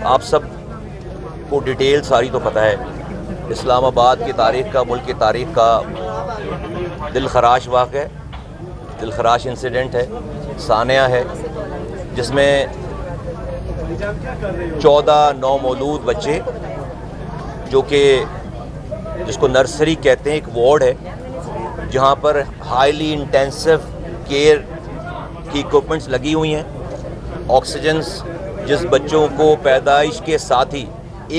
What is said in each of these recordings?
آپ سب کو ڈیٹیل ساری تو پتہ ہے، اسلام آباد کی تاریخ کا، ملک کی تاریخ کا دل خراش واقعہ، دل خراش انسیڈنٹ ہے، سانحہ ہے، جس میں 14 نومولود بچے، جو کہ جس کو نرسری کہتے ہیں، ایک وارڈ ہے جہاں پر ہائیلی انٹینسو کیئر کی اکوپمنٹس لگی ہوئی ہیں، آکسیجنس، جس بچوں کو پیدائش کے ساتھ ہی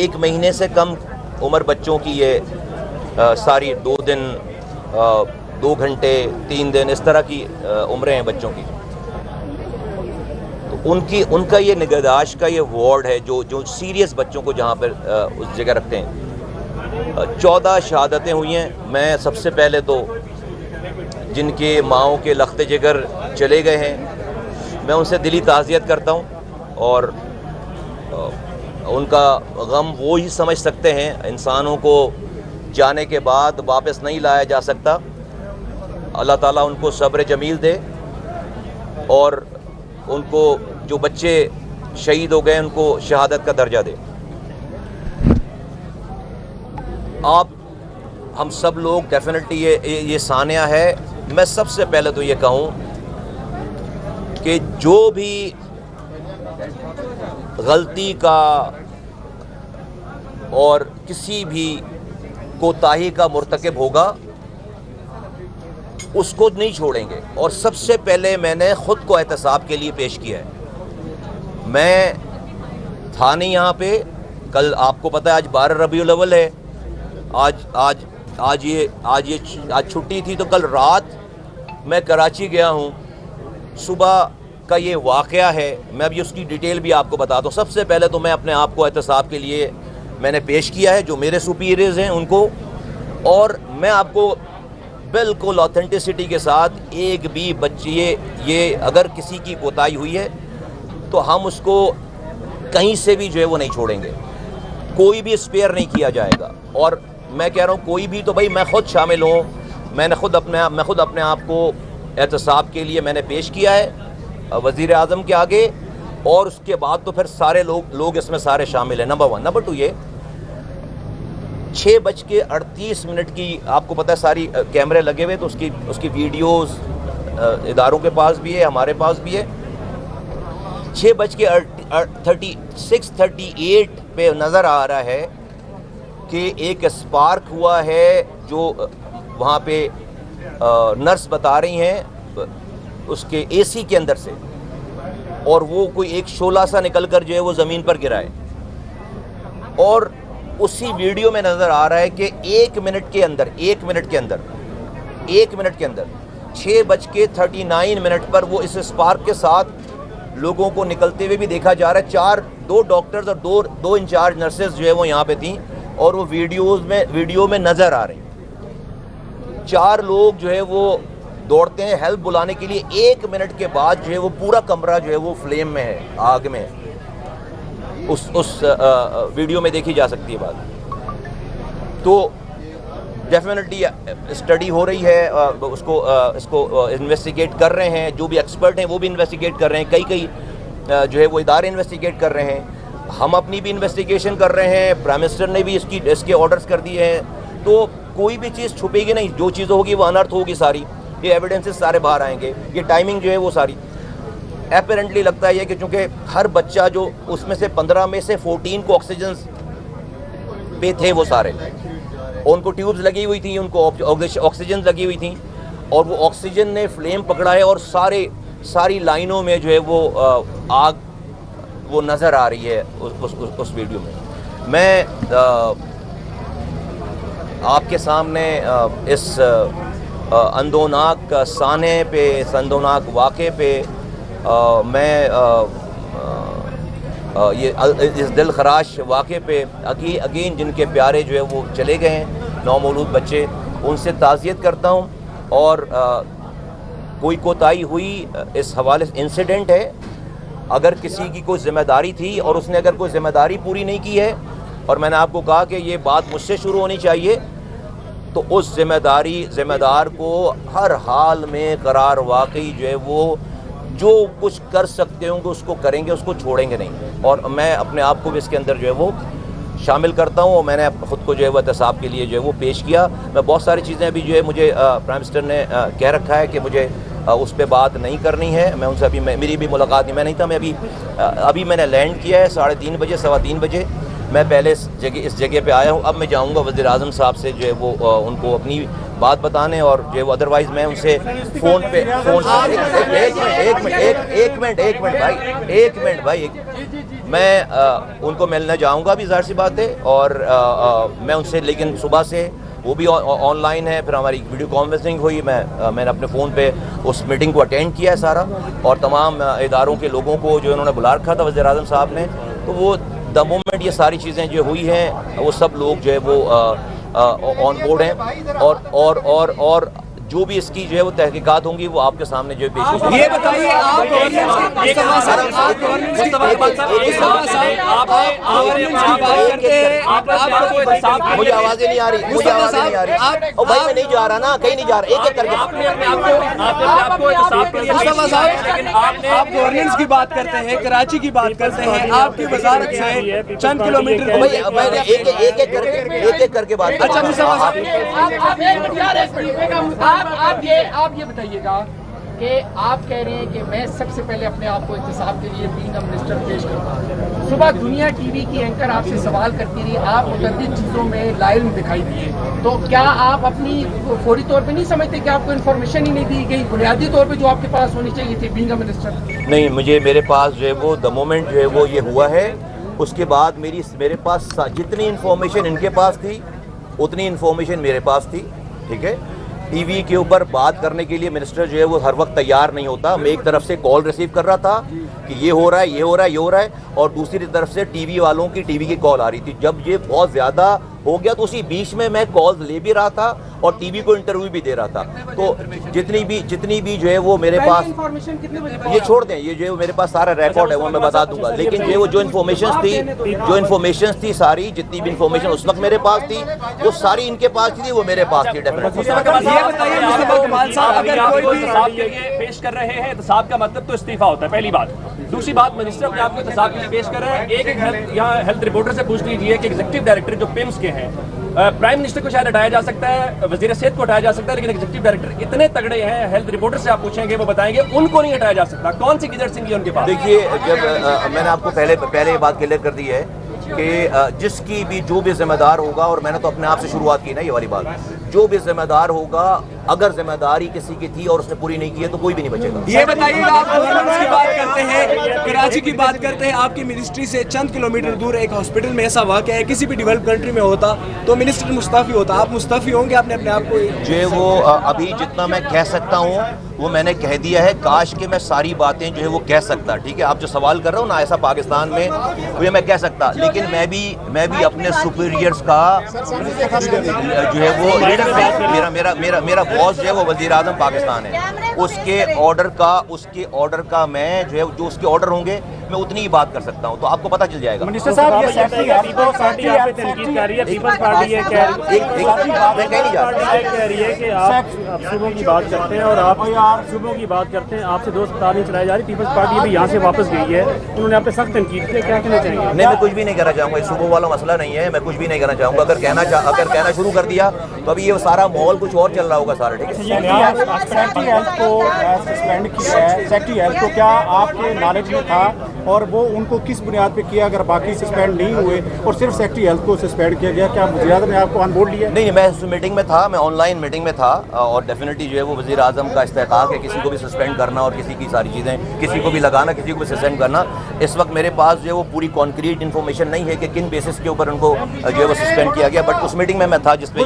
1 مہینے سے کم عمر بچوں کی یہ ساری 2 دن 2 گھنٹے 3 دن اس طرح کی عمریں ہیں بچوں کی، تو ان کا یہ نگہداشت کا یہ وارڈ ہے جو سیریس بچوں کو جہاں پر اس جگہ رکھتے ہیں۔ 14 شہادتیں ہوئی ہیں۔ میں سب سے پہلے تو جن کے ماؤں کے لخت جگر چلے گئے ہیں، میں ان سے دلی تعزیت کرتا ہوں، اور ان کا غم وہ ہی سمجھ سکتے ہیں، انسانوں کو جانے کے بعد واپس نہیں لایا جا سکتا۔ اللہ تعالیٰ ان کو صبر جمیل دے، اور ان کو جو بچے شہید ہو گئے ان کو شہادت کا درجہ دے۔ آپ ہم سب لوگ ڈیفینیٹلی یہ سانحہ ہے۔ میں سب سے پہلے تو یہ کہوں کہ جو بھی غلطی کا اور کسی بھی کوتاہی کا مرتکب ہوگا اس کو نہیں چھوڑیں گے، اور سب سے پہلے میں نے خود کو احتساب کے لیے پیش کیا ہے۔ میں تھا نہیں یہاں پہ، کل آپ کو پتہ ہے آج 12 ربیع الاول ہے، آج چھٹی تھی، تو کل رات میں کراچی گیا ہوں، صبح کا یہ واقعہ ہے۔ میں ابھی اس کی ڈیٹیل بھی آپ کو بتاتا ہوں۔ سب سے پہلے تو میں اپنے آپ کو احتساب کے لیے میں نے پیش کیا ہے، جو میرے سپیریئرز ہیں ان کو، اور میں آپ کو بالکل آتھینٹسٹی کے ساتھ ایک بھی بچے یہ اگر کسی کی کوتاہی ہوئی ہے تو ہم اس کو کہیں سے بھی جو ہے وہ نہیں چھوڑیں گے، کوئی بھی اسپیئر نہیں کیا جائے گا۔ اور میں کہہ رہا ہوں کوئی بھی تو بھائی میں خود شامل ہوں، میں خود اپنے آپ کو احتساب کے لیے میں نے پیش کیا ہے وزیر اعظم کے آگے، اور اس کے بعد تو پھر سارے لوگ اس میں سارے شامل ہیں، نمبر 1۔ نمبر 2 یہ 6:38 کی آپ کو پتہ ہے ساری کیمرے لگے ہوئے، تو اس کی ویڈیوز اداروں کے پاس بھی ہے، ہمارے پاس بھی ہے۔ 6:38 پہ نظر آ رہا ہے کہ ایک اسپارک ہوا ہے، جو وہاں پہ نرس بتا رہی ہیں اس کے اے سی کے اندر سے، اور وہ کوئی ایک شعلہ سا نکل کر جو ہے وہ زمین پر گرا ہے، اور اسی ویڈیو میں نظر آ رہا ہے کہ 1 منٹ کے اندر 6:39 پر وہ اس اسپارک کے ساتھ لوگوں کو نکلتے ہوئے بھی دیکھا جا رہا ہے۔ 2 ڈاکٹرز اور 2 انچارج نرسز جو ہے وہ یہاں پہ تھیں، اور وہ ویڈیو میں نظر آ رہے ہیں۔ 4 لوگ جو ہے وہ دوڑتے ہیں ہیلپ بلانے کے لیے، 1 منٹ کے بعد جو ہے وہ پورا کمرہ جو ہے وہ فلیم میں ہے، آگ میں ہے۔ اس ویڈیو میں دیکھی جا سکتی ہے بات۔ تو ڈیفینیٹلی اسٹڈی ہو رہی ہے، اس کو انویسٹیگیٹ کر رہے ہیں، جو بھی ایکسپرٹ ہیں وہ بھی انویسٹیگیٹ کر رہے ہیں، کئی جو ہے وہ ادارے انویسٹیگیٹ کر رہے ہیں، ہم اپنی بھی انویسٹیگیشن کر رہے ہیں، پرائم منسٹر نے بھی اس کے آرڈرز کر دیے ہیں۔ تو کوئی بھی چیز چھپے گی نہیں، جو چیز ہوگی وہ انرتھ ہوگی ساری، یہ ایویڈنسز سارے باہر آئیں گے، یہ ٹائمنگ جو ہے وہ ساری اپیرنٹلی لگتا ہے کہ چونکہ ہر بچہ جو اس میں سے 15 میں سے 14 کو آکسیجن پہ تھے، وہ سارے ان کو ٹیوبز لگی ہوئی تھیں، ان کو آکسیجن لگی ہوئی تھیں، اور وہ آکسیجن نے فلیم پکڑا ہے، اور ساری لائنوں میں جو ہے وہ آگ وہ نظر آ رہی ہے اس ویڈیو میں۔ میں آپ کے سامنے اس اندوناک سانحے پہ، اس اندوناک واقعے پہ میں اس دل خراش واقعے پہ اگین جن کے پیارے جو ہے وہ چلے گئے ہیں، نومولود بچے، ان سے تعزیت کرتا ہوں، اور کوئی کوتاہی ہوئی اس حوالے سے انسیڈنٹ ہے، اگر کسی کی کوئی ذمہ داری تھی اور اس نے اگر کوئی ذمہ داری پوری نہیں کی ہے، اور میں نے آپ کو کہا کہ یہ بات مجھ سے شروع ہونی چاہیے، تو اس ذمہ دار کو ہر حال میں قرار واقعی جو ہے وہ جو کچھ کر سکتے ہوں گے اس کو کریں گے, اس کو چھوڑیں گے نہیں. اور میں اپنے آپ کو بھی اس کے اندر جو ہے وہ شامل کرتا ہوں, اور میں نے خود کو جو ہے وہ احتساب کے لیے جو ہے وہ پیش کیا. میں بہت ساری چیزیں ابھی جو ہے مجھے پرائم منسٹر نے کہہ رکھا ہے کہ مجھے اس پہ بات نہیں کرنی ہے. میں ان سے ابھی میری بھی ملاقات نہیں, میں نہیں تھا, میں ابھی میں نے لینڈ کیا ہے 3:30 بجے 3:15 بجے. میں پہلے اس جگہ پہ آیا ہوں. اب میں جاؤں گا وزیر اعظم صاحب سے جو ہے وہ ان کو اپنی بات بتانے, اور جو ہے وہ ادروائز میں ان سے فون پہ ایک منٹ بھائی میں ان کو ملنے جاؤں گا بھی, ظاہر سی بات ہے. اور میں ان سے لیکن صبح سے وہ بھی آن لائن ہے, پھر ہماری ویڈیو کانفرنسنگ ہوئی, میں نے اپنے فون پہ اس میٹنگ کو اٹینڈ کیا ہے سارا, اور تمام اداروں کے لوگوں کو جو انہوں نے بلا رکھا تھا وزیر اعظم صاحب نے, تو وہ دا مومنٹ یہ ساری چیزیں جو ہوئی ہیں وہ سب لوگ جو ہے وہ آن بورڈ ہیں, اور جو بھی اس کی جو ہے وہ تحقیقات ہوں گی وہ آپ کے سامنے جو ہے پیش کی. یہ بتائیے مجھے آوازیں نہیں آ رہی, بھائی میں نہیں جا رہا نا, کہیں نہیں جا رہا, ایک ایک کر کے. آپ گورننس کی بات کرتے ہیں, کراچی کی بات کرتے ہیں, آپ کی وزارت سے چند کلومیٹر میں نے ایک ایک کر کے بات. آپ یہ بتائیے گا کہ آپ کہہ رہے ہیں کہ میں سب سے پہلے اپنے آپ کو احتساب کے لیے بینگ اے منسٹر پیش کرتا ہوں. صبح دنیا ٹی وی کی اینکر آپ سے سوال کرتی رہی, آپ متعدد چیزوں میں لائیو دکھائی دیے, تو کیا آپ اپنی فوری طور پہ نہیں سمجھتے کہ آپ کو انفارمیشن ہی نہیں دی گئی بنیادی طور پہ جو آپ کے پاس ہونی چاہیے تھی بینگ اے منسٹر؟ نہیں, میرے پاس جو ہے وہ دا مومنٹ جو ہے وہ یہ ہوا ہے, اس کے بعد میرے پاس جتنی انفارمیشن ان کے پاس تھی اتنی انفارمیشن میرے پاس تھی. ٹھیک ہے, ٹی وی کے اوپر بات کرنے کے لیے منسٹر جو ہے وہ ہر وقت تیار نہیں ہوتا. میں ایک طرف سے کال ریسیو کر رہا تھا کہ یہ ہو رہا ہے, یہ ہو رہا ہے, یہ ہو رہا ہے, اور دوسری طرف سے ٹی وی والوں کی ٹی وی کی کال آ رہی تھی. جب یہ بہت زیادہ ہو گیا تو اسی بیچ میں کالز لے بھی رہا تھا اور ٹی وی کو انٹرویو بھی دے رہا تھا. تو جتنی بھی جو ہے وہ میرے پاس, یہ چھوڑ دیں, یہ جو ہے میرے پاس سارا ریکارڈ ہے وہ میں بتا دوں گا. لیکن جو ہے وہ جو انفارمیشنز تھی ساری, جتنی بھی انفارمیشن اس وقت میرے پاس تھی وہ ساری ان کے پاس تھی, وہ میرے پاس تھی. پیش کر رہے ہیں احتساب کا مطلب تو استعفیٰ ہوتا ہے, پہلی بات. دوسری بات, منسٹر نے آپ کو احتساب کے لیے پیش کر رہے ہیں. ایک یہاں ہیلتھ رپورٹر سے پوچھ لیجیے کہ ایگزیکٹو ڈائریکٹر جو پیمز کے ہیں, پرائم منسٹر کو شاید ہٹایا جا سکتا ہے, وزیر صحت کو ہٹایا جا سکتا ہے, لیکن ایگزیکٹو ڈائریکٹر اتنے تگڑے ہیں, ہیلتھ رپورٹر سے آپ پوچھیں گے وہ بتائیں گے ان کو نہیں ہٹایا جا سکتا. کون سی گدڑ سنگھی ہے ان کے پاس؟ دیکھیے, جب میں نے آپ کو پہلے یہ بات کلیئر کر دی ہے کہ جس کی بھی جو بھی ذمہ دار ہوگا, اور میں نے تو اپنے آپ سے شروعات کی نا یہ والی بات, جو بھی ذمہ دار ہوگا اگر ذمہ داری کسی کی تھی اور اس نے پوری نہیں کی ہے تو کوئی بھی نہیں بچے گا. یہ بتائیے گا, آپ گورننس کی بات کرتے ہیں, کراچی کی بات کرتے ہیں, آپ کی منسٹری سے چند کلومیٹر دور ایک ہاسپٹل میں ایسا واقعہ ہے, کسی بھی ڈیولپ کنٹری میں ہوتا تو منسٹر مستعفی ہوتا, آپ مستعفی ہوں گے؟ آپ نے اپنے آپ کو جو وہ ابھی جتنا میں کہہ سکتا ہوں وہ میں نے کہہ دیا ہے. کاش کہ میں ساری باتیں جو ہے وہ کہہ سکتا. ٹھیک ہے, آپ جو سوال کر رہے ہو نا ایسا پاکستان میں وہ یہ میں کہہ سکتا, لیکن میں بھی اپنے سپیریئرز کا جو ہے وہ میرا باس جو ہے وہ وزیر اعظم پاکستان ہے, اس کے آرڈر کا میں جو ہے جو اس کے آرڈر ہوں گے میں اتنی ہی بات کر سکتا ہوں, تو آپ کو پتہ چل جائے گا. منسٹر صاحب, یہ سیکٹری پیپلز پارٹی آپ پہ تنقید کر رہی ہے, پیپلز پارٹی یہ کہہ رہی ہے کہ آپ صوبوں کی بات کرتے ہیں اور آپ صوبوں کی بات کرتے ہیں, آپ سے 2 اسپتال نہیں چلائی جا رہی. پیپلز پارٹی ابھی یہاں سے واپس گئی ہے, انہوں نے آپ پہ سخت تنقید کی, کیا کہنا چاہیں گے؟ نہیں, میں کچھ بھی نہیں کہنا چاہوں گا, صوبوں والا مسئلہ نہیں ہے, میں کچھ بھی نہیں کہنا چاہوں گا. اگر کہنا شروع کر دیا تو ابھی یہ سارا ماحول کچھ اور چل رہا ہوگا سارا. ٹھیک ہے, سیکٹری ہیلتھ کو سسپینڈ کیا ہے, سیکٹری ہیلتھ کو کیا آپ کے نالج میں تھا, اور وہ ان کو کس بنیاد پہ کیا اگر باقی سسپینڈ نہیں ہوئے اور صرف سیکٹری ہیلتھ کو سسپینڈ کیا گیا؟ کیا وزیر اعظم نے آپ کو آن بورڈ لیا؟ نہیں, میں اس میٹنگ میں تھا, میں آن لائن میٹنگ میں تھا, اور ڈیفینیٹلی جو ہے وہ وزیر اعظم کا استحقاق ہے کسی کو بھی سسپینڈ کرنا اور کسی کی ساری چیزیں, کسی کو بھی لگانا, کسی کو بھی سسپینڈ کرنا. اس وقت میرے پاس جو ہے وہ پوری کانکریٹ انفارمیشن نہیں ہے کہ کن بیسس کے اوپر ان کو جو ہے وہ سسپینڈ کیا گیا, بٹ اس میٹنگ میں تھا جس پہ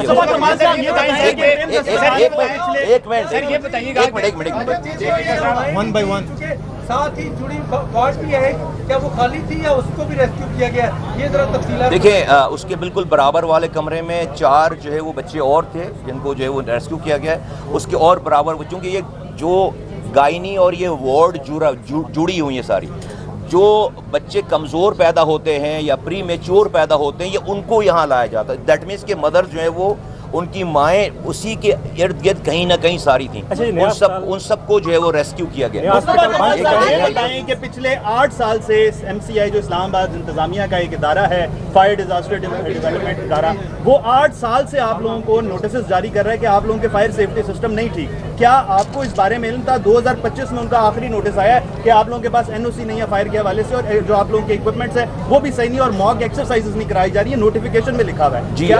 ون بائی ون ساتھ ہی جڑی واٹ بھی ہے, کیا وہ خالی تھی یا اس کو بھی ریسکیو کیا گیا؟ یہ ذرا تفصیلات دیکھیں. اس کے بالکل برابر والے کمرے میں 4 جو ہے وہ بچے اور تھے جن کو جو ہے وہ ریسکیو کیا گیا ہے. اس کے اور برابر, چونکہ یہ جو گائنی اور یہ وارڈ جڑی ہوئی ہیں ساری, جو بچے کمزور پیدا ہوتے ہیں یا پری میچور پیدا ہوتے ہیں, یہ ان کو یہاں لایا جاتا ہے. دیٹ مینس کہ مدر جو ہے وہ ان کی مائیں اسی کے ارد گرد کہیں نہ کہیں ساری تھیں. ان سب کو جو ہے وہ ریسکیو کیا گیا. بتائیں کہ پچھلے 8 سال سے MCI جو اسلام آباد انتظامیہ کا ایک ادارہ ہے, فائر ڈیزاسٹر ڈیولپمنٹ ادارہ, وہ 8 سال سے آپ لوگوں کو نوٹسز جاری کر رہا ہے کہ آپ لوگوں کے فائر سیفٹی سسٹم نہیں ٹھیک. کیا آپ کو اس بارے میں علم تھا؟ 2025 میں ان کا آخری نوٹس آیا ہے کہ آپ لوگوں کے پاس NOC نہیں ہے فائر کے حوالے سے, اور جو آپ لوگوں کے اکوپمنٹس ہیں وہ بھی صحیح نہیں, اور موک ایکسرسائزز نہیں کرائی جا رہی ہے, نوٹیفیکیشن میں لکھا ہوا ہے. جی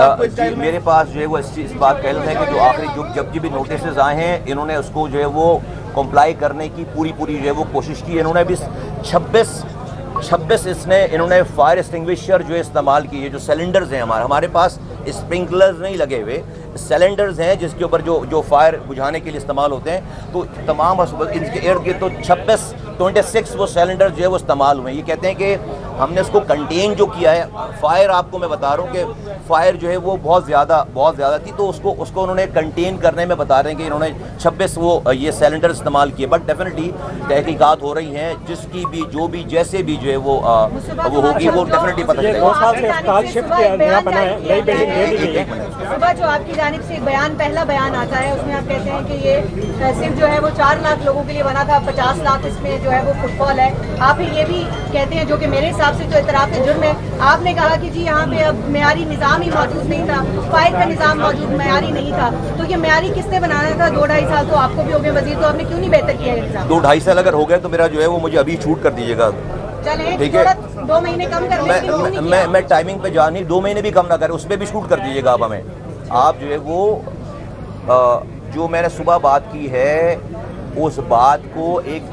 میرے پاس جو ہے وہ اس بات کا علم ہے کہ جو آخری جب بھی نوٹسز آئے ہیں انہوں نے اس کو جو ہے وہ کمپلائی کرنے کی پوری جو ہے وہ کوشش کی. انہوں نے ابھی 26 انہوں نے فائر ایکسٹنگوشر جو استعمال کی ہے. جو سلنڈرز ہیں ہمارے پاس اسپرنکلرز نہیں لگے ہوئے, سلنڈرز ہیں جس کے اوپر جو فائر بجھانے کے لیے استعمال ہوتے ہیں. تو تمام ان کے ارد گرد تو 26 وہ سلنڈر جو ہے وہ استعمال ہوئے ہیں. یہ کہتے ہیں کہ ہم نے اس کو کنٹین جو کیا ہے. فائر آپ کو میں بتا رہا ہوں کہ فائر جو ہے وہ بہت زیادہ تھی, تو اس کو انہوں نے کنٹین کرنے میں بتا رہے ہیں کہ انہوں نے 26 وہ یہ سلنڈر استعمال کیے. بٹ ڈیفینیٹلی تحقیقات ہو رہی ہیں, جس کی بھی جو بھی جیسے بھی جو ہے وہ ہوگی وہ ڈیفینیٹلی پتہ چلے گا. صبح جو آپ کی جانب سے پہلا بیان آتا ہے اس میں آپ کہتے ہیں کہ یہ صرف جو ہے وہ 4 لاکھ لوگوں کے لیے بنا تھا, 50 لاکھ اس میں جو ہے وہ فٹ فال ہے. آپ یہ بھی کہتے ہیں, جو کہ میرے حساب سے تو اعتراف جرم ہے, آپ نے کہا کہ جی یہاں پہ اب معیاری نظام ہی موجود نہیں تھا, فائر کا نظام موجود معیاری نہیں تھا. تو یہ معیاری کس نے بنانا تھا؟ 2-2.5 سال تو آپ کو بھی ہو گئے وزیر, تو آپ نے کیوں نہیں بہتر کیا ہے نظام؟ 2-2.5 سال اگر ہو گئے تو میرا جو ہے وہ مجھے ابھی چھوٹ کر دیجیے گا. ٹھیک ہے, 2 مہینے کم کر لیں. میں ٹائمنگ پہ جا نہیں, 2 مہینے بھی کم نہ کریں, اس پہ بھی شوٹ کر دیجیے گا. آپ ہمیں آپ جو ہے وہ جو میں نے صبح بات کی ہے اس بات کو ایک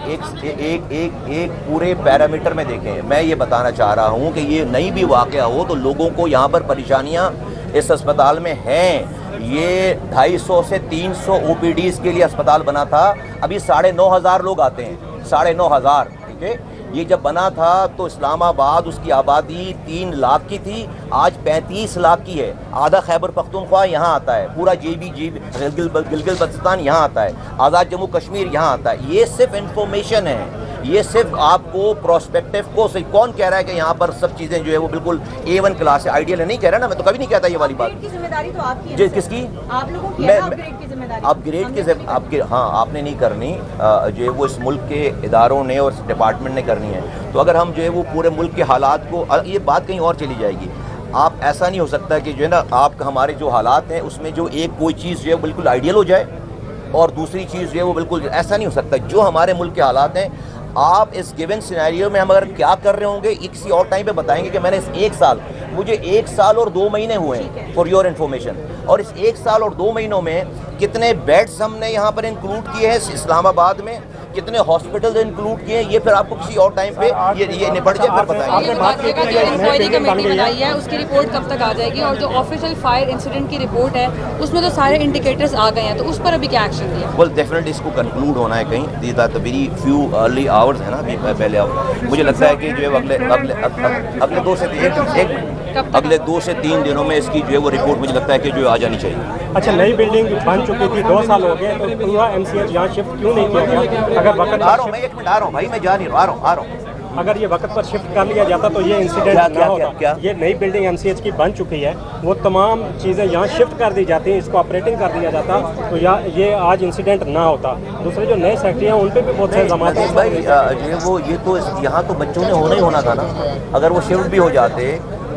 پورے پیرامیٹر میں دیکھیں. میں یہ بتانا چاہ رہا ہوں کہ یہ نہیں بھی واقعہ ہو تو لوگوں کو یہاں پر پریشانیاں اس اسپتال میں ہیں. یہ 250 سے 300 OPDs کے لیے اسپتال بنا تھا, ابھی 9,500 لوگ آتے ہیں, 9,500. ٹھیک ہے, یہ جب بنا تھا تو اسلام آباد اس کی آبادی 3 لاکھ کی تھی, آج 35 لاکھ کی ہے. آدھا خیبر پختونخوا یہاں آتا ہے, پورا گلگت بلتستان یہاں آتا ہے, آزاد جموں کشمیر یہاں آتا ہے. یہ صرف انفارمیشن ہے, یہ صرف آپ کو پروسپیکٹیو کو کون کہہ رہا ہے کہ یہاں پر سب چیزیں جو ہے وہ بالکل A1 کلاس ہے, آئیڈیل ہے؟ نہیں کہہ رہا نا, میں تو کبھی نہیں کہتا یہ والی بات. ذمہ داری تو آپ کی جی کس کی؟ آپ لوگوں کی ہے نا, اپ گریڈ کی ہاں آپ نے نہیں کرنی, جو ہے وہ اس ملک کے اداروں نے اور ڈپارٹمنٹ نے کرنی ہے. تو اگر ہم جو ہے وہ پورے ملک کے حالات کو, یہ بات کہیں اور چلی جائے گی. آپ ایسا نہیں ہو سکتا کہ جو ہے نا آپ کا ہمارے جو حالات ہیں اس میں جو کوئی چیز جو ہے بالکل آئیڈیل ہو جائے اور دوسری چیز جو ہے وہ بالکل, ایسا نہیں ہو سکتا. جو ہمارے ملک کے حالات ہیں, آپ اس گیون سینیریو میں ہم اگر کیا کر رہے ہوں گے کسی اور ٹائم پہ بتائیں گے کہ میں نے اس 1 سال, مجھے 1 سال اور 2 مہینے ہوئے ہیں فار یور انفارمیشن, اور اس 1 سال اور 2 مہینوں میں کتنے بیڈز ہم نے یہاں پر انکلوڈ کیے ہیں اسلام آباد میں, کتنے ہاسپٹل انکلوڈ کیے ہیں, یہ پھر آپ کو کسی اور ٹائم پہ یہ نپٹ جائے پھر بتائیں گے. انکوائری کمیٹی بنائی ہے, اس کی رپورٹ کب تک آ جائے گی؟ اور جو آفیشیل فائر انسیڈنٹ کی رپورٹ ہے اس میں تو سارے انڈیکیٹرز آ گئے ہیں, تو اس پر ابھی کیا ایکشن لیا؟ ویل ڈیفینیٹلی اس کو کنکلوڈ ہونا ہے کہیں. These are the very few early hours ہے نا, ابھی پہلے مجھے لگتا ہے کہ جو ہے اگلے 2 سے 3 دنوں میں اس کی جو ہے وہ رپورٹ مجھے لگتا ہے کہ جو آ جانی چاہیے. اچھا, نئی بلڈنگ بن چکی تھی, 2 سال ہو گئے, تو پورا MCH یہاں شفٹ کیوں نہیں کیا گیا؟ اگر وقت آ رہا ہوں میں, 1 منٹ آ رہا ہوں بھائی, میں جا نہیں رہا, آ رہا ہوں. اگر یہ وقت پر شفٹ کر لیا جاتا تو یہ انسیڈنٹ نہ ہوتا. یہ نئی بلڈنگ MCH کی بن چکی ہے, وہ تمام چیزیں یہاں شفٹ کر دی جاتی ہیں, اس کو آپریٹنگ کر دیا جاتا تو یہ آج انسیڈنٹ نہ ہوتا. دوسرے جو نئے سیکٹری ہیں ان پہ بھی بہت سے الزامات ہیں. بھائی یہ تو یہاں تو بچوں نے ہونا ہی ہونا تھا نا. اگر وہ شفٹ بھی ہو جاتے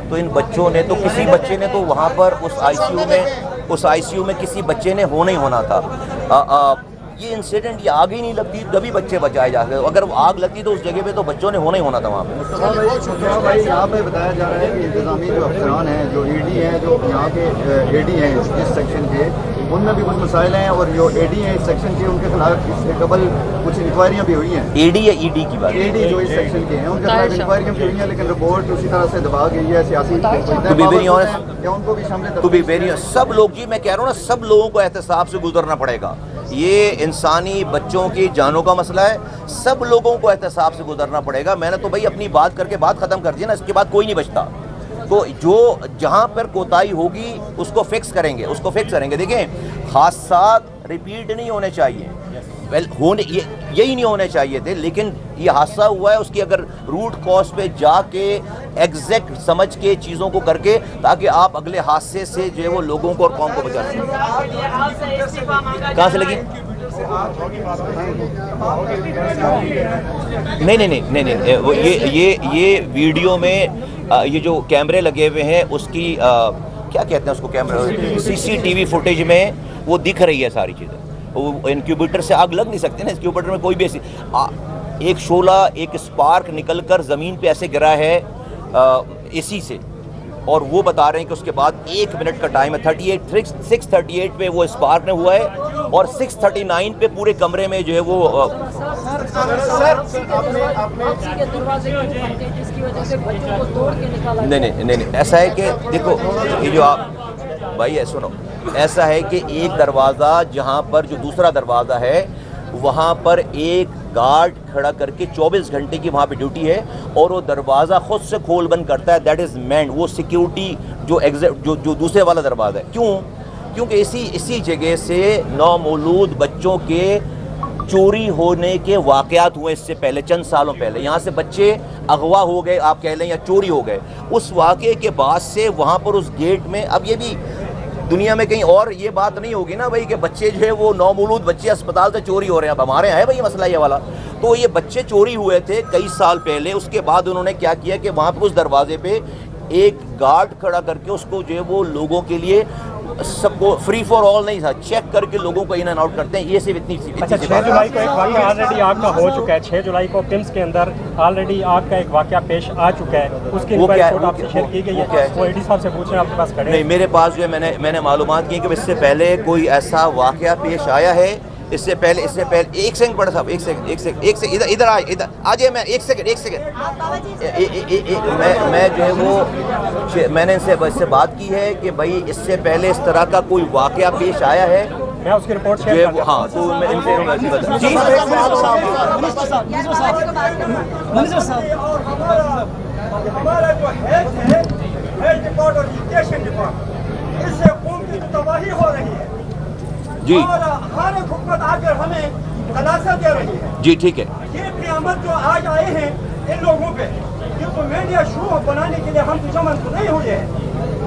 تو ان بچوں نے تو, کسی بچے نے تو وہاں پر اس ICU میں کسی بچے نے ہونا ہی ہونا تھا. یہ انسیڈنٹ, یہ آگ ہی نہیں لگتی تبھی بچے بچائے جاتے, اگر وہ آگ لگتی تو اس جگہ پہ تو بچوں نے ہونا ہی ہونا تھا وہاں پہ. بھائی یہاں پہ بتایا جا رہا ہے کہ انتظامی جو افسران ہیں, جو AD ہیں, جو یہاں کے AD ہیں اس سیکشن کے, ان میں بھی کچھ مسائل ہیں, اور جو AD ہیں اس سیکشن کے ان کے خلاف اس سے قبل کچھ انکوائریاں بھی ہوئی ہیں. AD یا ED کی بات؟ AD جو اس سیکشن کے ہیں ان کے خلاف انکوائریاں بھی ہوئی ہیں, لیکن رپورٹ اسی طرح سے دبا گئی ہے سیاسی. ان کو بھی شامل سب لوگ, جی میں کہہ رہا ہوں نا, سب لوگوں کو احتساب سے گزرنا پڑے گا. یہ انسانی بچوں کی جانوں کا مسئلہ ہے, سب لوگوں کو احتساب سے گزرنا پڑے گا. میں نے تو بھائی اپنی بات کر کے بات ختم کر دی نا, اس کے بعد کوئی نہیں بچتا. تو جو جہاں پر کوتاہی ہوگی اس کو فکس کریں گے, دیکھیں حادثات ریپیٹ نہیں ہونے چاہیے, یہی نہیں ہونے چاہیے تھے, لیکن یہ حادثہ ہوا ہے, اس کی اگر روٹ کاز پہ جا کے ایگزیکٹ سمجھ کے چیزوں کو کر کے تاکہ آپ اگلے حادثے سے جو ہے وہ لوگوں کو اور قوم کو بچا سکیں. کہاں سے لگی؟ نہیں یہ ویڈیو میں یہ جو کیمرے لگے ہوئے ہیں اس کی کیا کہتے ہیں اس کو, کیمرہ سی سی ٹی وی فوٹیج میں وہ دکھ رہی ہے ساری چیزیں. وہ انکیوبیٹر سے آگ لگ نہیں سکتی نا, انکیوبیٹر میں کوئی بھی ایسی ایک شعلہ ایک اسپارک نکل کر زمین پہ ایسے گرا ہے اے سی سے, اور وہ بتا رہے ہیں کہ اس کے بعد 1 منٹ کا ٹائم ہے. 6:38 پہ وہ اسپارک نے ہوا ہے اور 6:39 پہ پورے کمرے میں جو ہے وہ نہیں ایسا ہے کہ دیکھو یہ جو آپ بھائی سنو, ایسا ہے کہ ایک دروازہ جہاں پر جو دوسرا دروازہ ہے وہاں پر ایک گارڈ کھڑا کر کے 24 گھنٹے کی وہاں پہ ڈیوٹی ہے اور وہ دروازہ خود سے کھول بند کرتا ہے. دیٹ از مینڈ, وہ سیکیورٹی جو دوسرے والا دروازہ ہے. کیوں؟ کیونکہ اسی جگہ سے نومولود بچوں کے چوری ہونے کے واقعات ہوئے اس سے پہلے, چند سالوں پہلے. یہاں سے بچے اغوا ہو گئے آپ کہہ لیں یا چوری ہو گئے. اس واقعے کے بعد سے وہاں پر اس گیٹ میں, اب یہ بھی دنیا میں کہیں اور یہ بات نہیں ہوگی نا بھائی کہ بچے جو ہے وہ نومولود بچے اسپتال سے چوری ہو رہے ہیں. اب ہمارے یہاں ہے بھائی مسئلہ یہ والا. تو یہ بچے چوری ہوئے تھے کئی سال پہلے. اس کے بعد انہوں نے کیا کیا کہ وہاں پہ اس دروازے پہ ایک گارڈ کھڑا کر کے اس کو جو ہے وہ لوگوں کے لیے سب کو فری فار آل نہیں تھا, چیک کر کے لوگوں کو ان اینڈ آؤٹ کرتے ہیں. یہ صرف اتنی سی 6 جولائی کو ایک واقعہ آلریڈی آگ کا ہو چکا ہے. 6 جولائی کو پمس کے اندر آلریڈی آگ کا ایک واقعہ پیش آ چکا ہے. اس کی انکوائری رپورٹ آپ سے شیئر کی گئی ہے. وہ ایڈی صاحب سے پوچھ رہے ہیں, آپ کے پاس کھڑے ہیں. نہیں, میرے پاس جو ہے میں نے معلومات کی کہ اس سے پہلے کوئی ایسا واقعہ پیش آیا ہے. اس سے پہلے ایک سیکنڈ پڑا صاحب, ایک سیکنڈ ادھر آ جائے. میں ایک سیکنڈ میں جو ہے وہ میں نے اس سے بات کی ہے کہ بھائی اس سے پہلے اس طرح کا کوئی واقعہ پیش آیا ہے. میں اس کی رپورٹ شیئر کرتا ہوں. ہاں تو میں ان سے ہمارا جو ہیلتھ ڈپارٹ اور ایجوکیشن ڈپارٹ اس سے قوم کی تباہی ہو رہی ہے جی, اور ہر حکومت آ کر ہمیں دلاسا دے رہی ہے. جی ٹھیک ہے. یہ قیامت جو آج آئے ہیں ان لوگوں پہ, یہ تو میڈیا شو بنانے کے لیے ہم تو جمع تو نہیں ہوئے ہیں.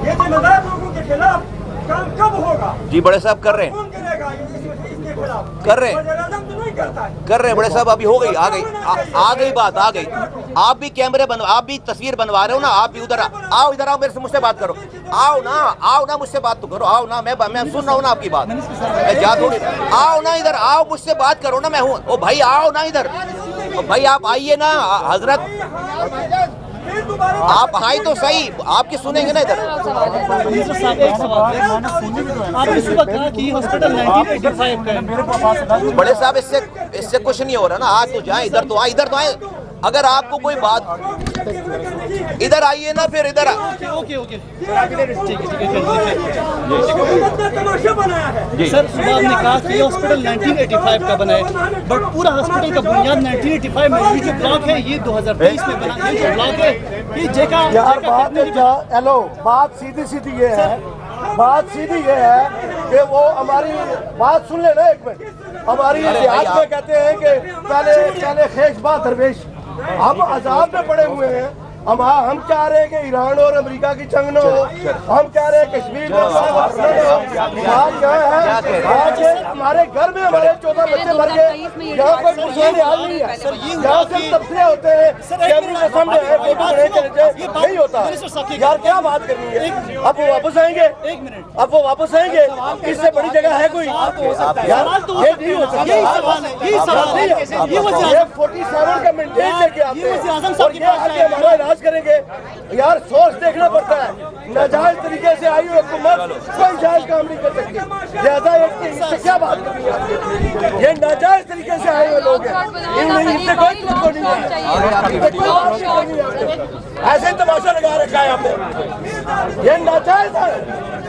یہ ذمہ دار لوگوں کے خلاف کام کب ہوگا؟ جی بڑے صاحب کر رہے ہیں, کون کرے گا اس کے خلاف؟ کر رہے ہیں, وزیر اعظم تو نہیں کرتا ہے. کر رہے ہیں بڑے صاحب. ابھی ہو گئی, آ گئی بات, آ گئی. آپ بھی کیمرے آپ بھی تصویر بنوا رہے ہو نا, آپ بھی ادھر آؤ, ادھر آؤ, میرے سے مجھ سے بات کرو. آؤ نا مجھ سے بات تو کرو. آؤ نا, میں سن رہا ہوں نا آپ کی بات. میں جا تھوڑی, آؤ نا ادھر آؤ, مجھ سے بات کرو نا. میں ہوں, او بھائی آؤ نا ادھر. بھائی آپ آئیے نا حضرت, آپ آئے تو صحیح, آپ کی سنیں گے نا ادھر. بڑے صاحب اس سے کچھ نہیں ہو رہا نا. آج تو جائیں, ادھر تو آئیں. اگر آپ کو کوئی بات, ادھر آئیے نا, پھر ادھر سر صبح ہم نے کہا کہ یہ ہاسپٹل 1985 کا بنا ہے, بٹ پورا ہاسپٹل کا بنیاد 1985 میں, یہ جو بلاک ہے یہ 2023 میں بنا. یہ جو بلاک ہے یہ جگہ ہیلو, بات سیدھی یہ ہے کہ وہ ہماری بات سن لے نا ایک منٹ. ہماری دیہات میں کہتے ہیں کہ پہلے خیش بات درویش. ہم عذاب میں پڑے ہوئے ہیں. ہم چاہ رہے ہیں کہ ایران اور امریکہ کی جنگ نہ ہو. ہم چاہ رہے ہیں کشمیر میں بات کیا ہے, آج ہمارے گھر میں ہمارے 14 بچے مر گئے. یہاں کوئی پرسنل حال نہیں ہے. یہاں سے تبصرے ہوتے ہیں, کیمرے کے سامنے نہیں ہوتا. یار کیا بات کرنی ہے. اب وہ واپس آئیں گے, اس سے بڑی جگہ ہے کوئی؟ یار یہ نہیں ہو سکتا. یہ 47 کا مینڈیٹ لے کے آتے ہیں اور یہ آگے ہمارا علاج کریں گے. یار سورس دیکھنا پڑتا ہے. ناجائز طریقے سے آئی ہوئی حکومت کوئی جائز کام نہیں کر سکتی. لہٰذا اس سے کیا بات کرنی ہے. یہ ناجائز طریقے سے آئے ہوئے لوگ ہیں, ان سے کوئی تم کو نہیں ہے. ایسے تماشا لگا رکھا ہے آپ نے. یہ ناجائز ہے.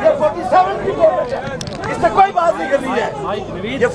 یہ 47 کی گورنمنٹ ہے, اس سے کوئی بات نہیں کرنی ہے. یہ